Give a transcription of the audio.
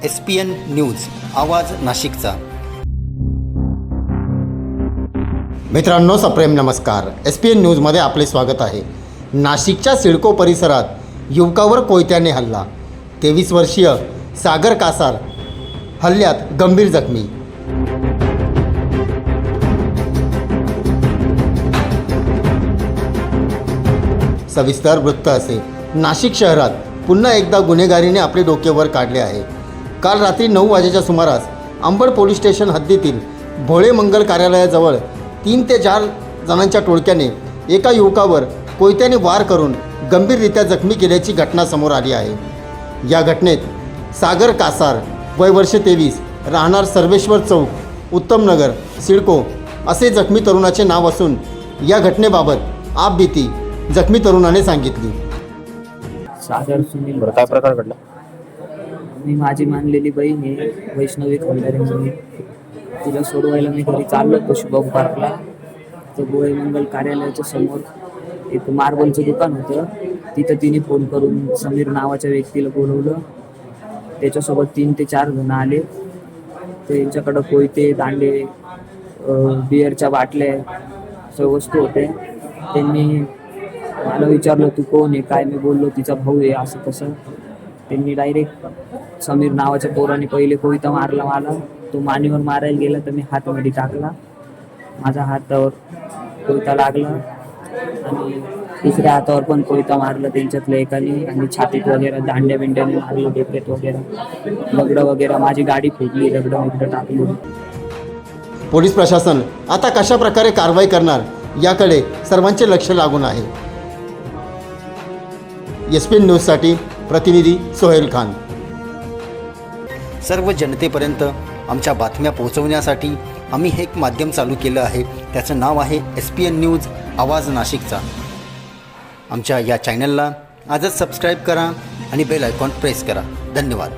SPN news आवाज नाशिकचा। मित्रांनो सप्रेम नमस्कार। SPN न्यूजमध्ये आपले स्वागत आहे। नाशिकच्या सिडको परिसरात युवकावर कोयत्याने हल्ला। 23 वर्षीय सागर कासार हल्ल्यात गंभीर जखमी। सविस्तर वृत्त असे। नाशिक शहरात पुन्हा एकदा गुन्हेगारीने आपले डोके वर काढले आहे। काल रात्री 9 वाजेच्या सुमारास अंबड पोलीस स्टेशन हद्दीतील भोळे मंगल कार्यालयाजवळ 3 ते 4 जणांच्या टोळक्याने एका युवकावर कोयत्याने वार करून गंभीररित्या जखमी केल्याची घटना समोर आली आहे। या घटनेत सागर कासार वय वर्ष 23 राहणार सर्वेश्वर चौक उत्तमनगर सिडको असे जखमी तरुणाचे नाव असून या घटनेबाबत आपबीती जखमी तरुणाने सांगितली। सागर सुनील काय प्रकार घडला? मी माझी मानलेली बहीण आहे वैष्णवी खंडारे म्हणून, तिला सोडवायला मी घरी चाललो होतो शुभम पार्कला। तर भोळे मंगल कार्यालयाच्या समोर एक मार्बलचं दुकान होतं, तिथं तिने फोन करून समीर नावाच्या व्यक्तीला बोलवलं। त्याच्यासोबत 3 ते 4 जण आले। त्यांच्याकडं कोयते, दांडे, बिअरच्या बाटल्या सर्व वस्तू होते। त्यांनी मला विचारलं तू कोण आहे काय? मी बोललो तिचा भाऊ आहे असं तसं। त्यांनी डायरेक्ट समीर नावाच्या पोराने पहिले कोयता मारला मला। तो मानेवर मारायला गेला तर मी हातमध्ये टाकला, माझ्या हातावर कोयता लागला आणि दुसऱ्या हातावर पण कोयता मारला त्यांच्यातल्या एकाने आणि छातीत वगैरे दांड्या बिंड्याने मारलं, डोक्यात वगैरे दगडं वगैरे, माझी गाडी फुटली, दगडं टाकली। पोलीस प्रशासन आता कशा प्रकारे कारवाई करणार याकडे सर्वांचे लक्ष लागून आहे। SPN न्यूजसाठी प्रतिनिधी सोहेल खान। सर्व जनतेपर्यंत आमच्या बातम्या पोहोचवण्यासाठी आम्ही हे एक माध्यम चालू केलं आहे, त्याचं नाव आहे SPN न्यूज आवाज नाशिकचा। आमच्या या चॅनलला आजच सबस्क्राईब करा आणि बेल आयकॉन प्रेस करा। धन्यवाद।